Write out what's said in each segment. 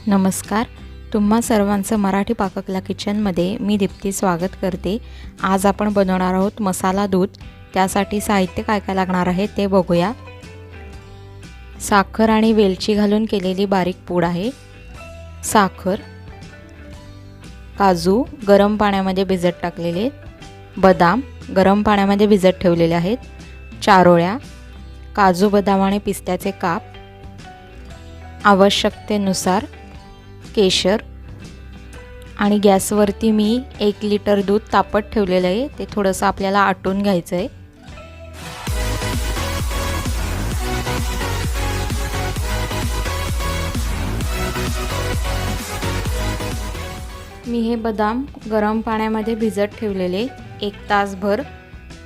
नमस्कार, तुम्हा सर्वांचं मराठी पाककला किचनमध्ये मी दीप्ती स्वागत करते। आज आपण बनवणार आहोत मसाला दूध। त्यासाठी साहित्य काय काय लागणार आहे ते बघूया। साखर आणि वेलची घालून केलेली बारीक पूड आहे, साखर, काजू गरम पाण्यामध्ये भिजत टाकलेले, बदाम गरम पाण्यामध्ये भिजत ठेवलेले आहेत, चारोळ्या, काजू बदाम आणि पिस्त्याचे काप, आवश्यकतेनुसार केशर आणि गॅसवरती मी 1 लिटर दूध तापत ठेवलेले आहे। ते थोडंसं आपल्याला आटून घ्यायचं आहे। मी हे बदाम गरम पाण्यामध्ये भिजत ठेवलेले 1 तासभर।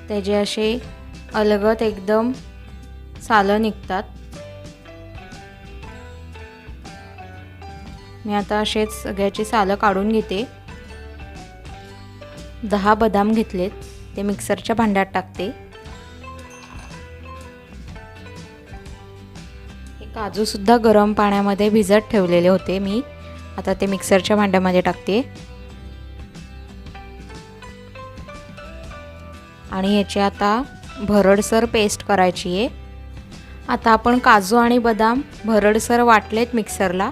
त्याचे असे अलगद एकदम सालं निघतात। मी आता असेच सगळ्याची सालं काढून घेते। 10 बदाम घेतलेत, ते मिक्सरच्या भांड्यात टाकते। हे काजू सुद्धा गरम पाण्यामध्ये भिजत ठेवलेले होते मी, आता ते मिक्सरच्या भांड्यामध्ये टाकते आणि याची आता भरडसर पेस्ट करायची आहे। आता आपण काजू आणि बदाम भरडसर वाटलेत मिक्सरला,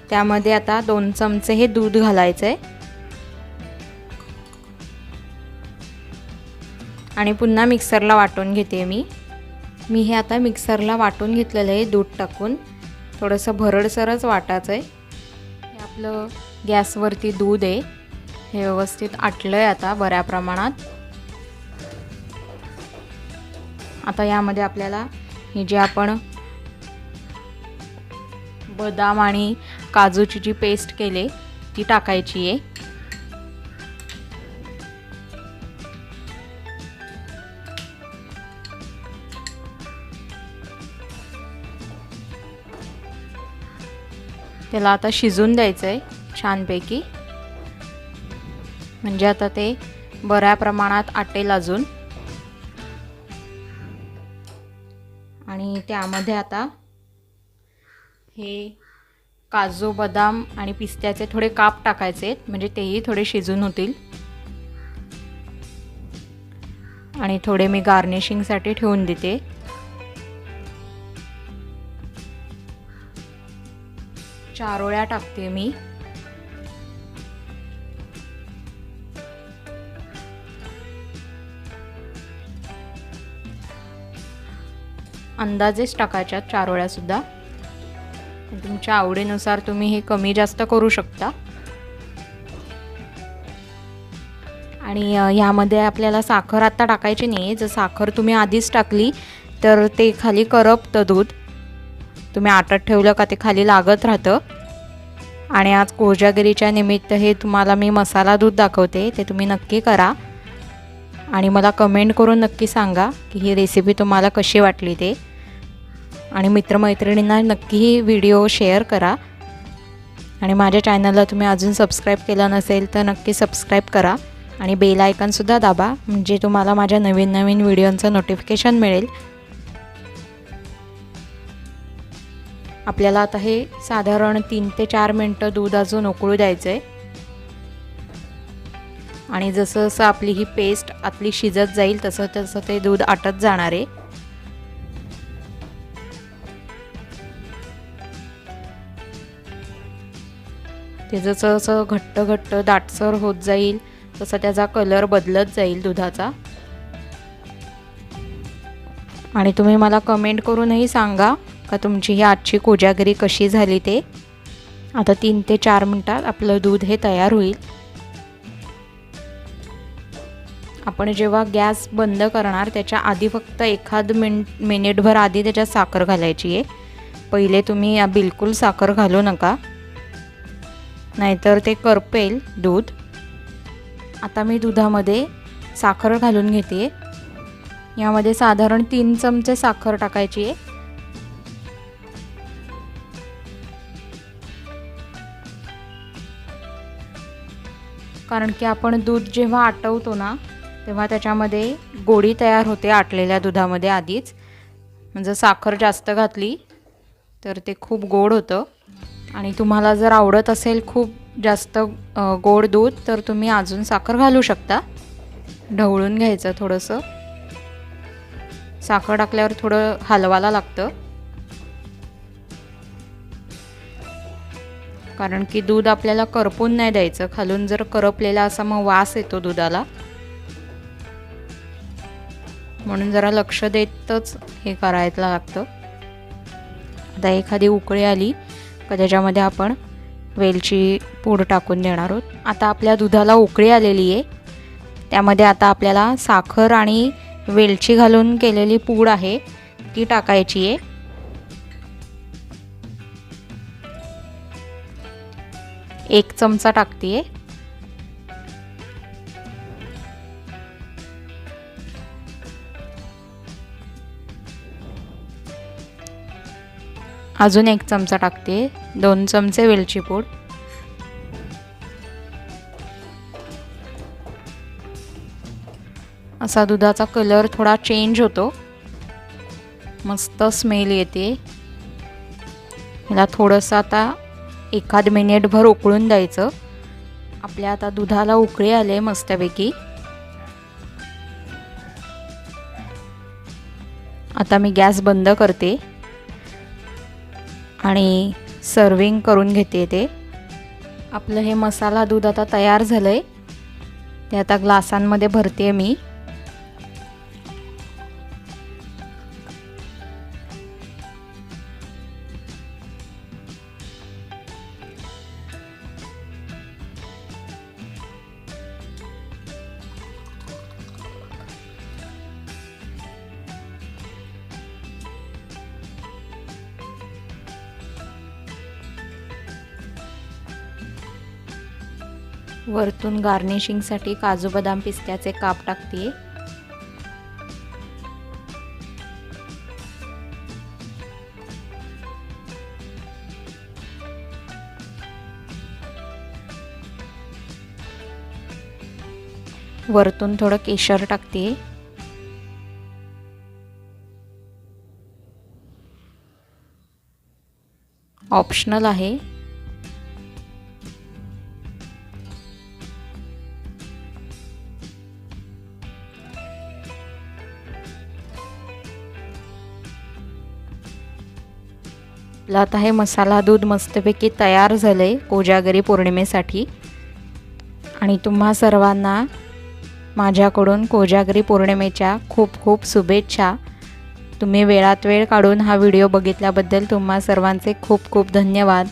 त्यामध्ये आता 2 चमचे हे दूध घालायचे आणि पुन्हा मिक्सरला वाटून घेते मी हे आता मिक्सरला वाटून घेतलेलं आहे। दूध टाकून थोडंसं भरडसरच वाटायचं आहे। हे आपलं गॅसवरती दूध आहे, हे व्यवस्थित आटलंय आता बऱ्या प्रमाणात। आता यामध्ये आपल्याला हे जे आपण बदाम आणि काजूची जी पेस्ट केली ती टाकायची आहे। त्याला आता शिजून द्यायचं आहे छानपैकी, म्हणजे आता ते बऱ्या प्रमाणात आटेल अजून। आणि त्यामध्ये आता हे काजू बदाम आणि पिस्त्याचे थोडे काप टाकायचे आहेत, म्हणजे तेही थोडे शिजून होतील। आणि थोडे मी गार्निशिंगसाठी ठेवून देते। चारोळ्या टाकते मी, अंदाजेच टाकायच्या चारोळ्या सुद्धा, तुमच्या आवडीनुसार तुम्ही हे कमी जास्त करू शकता। आणि यामध्ये आपल्याला साखर आता टाकायची नाही। जर साखर तुम्ही आधीच टाकली तर ते खाली करपतं दूध, तुम्ही आटत ठेवलं का ते खाली लागत राहतं। आणि आज कोजागिरीच्या निमित्त हे तुम्हाला मी मसाला दूध दाखवते, ते तुम्ही नक्की करा आणि मला कमेंट करून नक्की सांगा की ही रेसिपी तुम्हाला कशी वाटली ते। आणि मित्रमैत्रिणींना नक्की ही व्हिडिओ शेअर करा आणि माझ्या चॅनलला तुम्ही अजून सबस्क्राईब केलं नसेल तर नक्की सबस्क्राईब करा आणि बेल आयकॉन सुद्धा दाबा, म्हणजे तुम्हाला माझ्या नवीन नवीन व्हिडिओंचं नोटिफिकेशन मिळेल। आपल्याला आता हे साधारण 3 ते 4 मिनिटं दूध अजून उकळू द्यायचं आहे। आणि जसं जसं आपली ही पेस्ट आतली शिजत जाईल तसं तसं ते दूध आटत जाणार आहे। ते जसं जसं घट्ट घट्ट दाटसर होत जाईल तसं त्याचा कलर बदलत जाईल दुधाचा। आणि तुम्ही मला कमेंट करूनही सांगा का तुमची ही आजची कोजागिरी कशी झाली ते। आता 3 ते 4 मिनिटात आपलं दूध हे तयार होईल। आपण जेव्हा गॅस बंद करणार त्याच्या आधी फक्त एखाद मिनिटभर आधी त्याच्यात साखर घालायची आहे। पहिले तुम्ही बिलकुल साखर घालू नका, नाहीतर ते करपेल दूध। आता मी दुधामध्ये साखर घालून घेते। यामध्ये साधारण 3 चमचे साखर टाकायची आहे। कारण की आपण दूध जेव्हा आटवतो ना तेव्हा त्याच्यामध्ये गोडी तयार होते आटलेल्या दुधामध्ये आधीच। म्हणजे साखर जास्त घातली तर ते खूप गोड होतं। आणि तुम्हाला जर आवडत असेल खूप जास्त गोड दूध तर तुम्ही अजून साखर घालू शकता. ढवळून घ्यायचं थोडंसं. साखर टाकल्यावर थोडं हलवायला लागतं, कारण की दूध आपल्याला करपून नाही द्यायचं. खालून जर करपलेला असा मग वास येतो दुधाला, म्हणून जरा लक्ष देतच हे करायला लागतं. आता एखादी उकळी आली का त्याच्यामध्ये आपण वेलची पूड टाकून देणार आहोत. आता आपल्या दुधाला उकळी आलेली आहे. त्यामध्ये आता आपल्याला साखर आणि वेलची घालून केलेली पूड आहे ती टाकायची आहे. एक चमचा टाकते. अजून एक चमचा टाकते. 2 चमचे वेलची पूड. असा दुधाचा कलर थोडा चेंज होतो, मस्त स्मेल येते. ह्याला थोडंसं आता एखाद मिनिटभर उकळून द्यायचं. आपल्या आता दुधाला उकळी आले मस्तपैकी. आता मी गॅस बंद करते आणि सर्विंग करून घेते. ते आपलं हे मसाला दूध आता तयार झालंय. ते आता ग्लासांमध्ये भरते मी. वरतून गार्निशिंगसाठी काजू बदाम पिस्त्याचे काप टाकते. वरतून थोडं केशर टाकते. ऑप्शनल आहे. आपलं आता हे मसाला दूध मस्तपैकी तयार झालंय कोजागरी पौर्णिमेसाठी. आणि तुम्हा सर्वांना माझ्याकडून कोजागरी पौर्णिमेच्या खूप खूप शुभेच्छा. तुम्ही वेळात वेळ काढून हा व्हिडिओ बघितल्याबद्दल तुम्हा सर्वांचे खूप खूप धन्यवाद.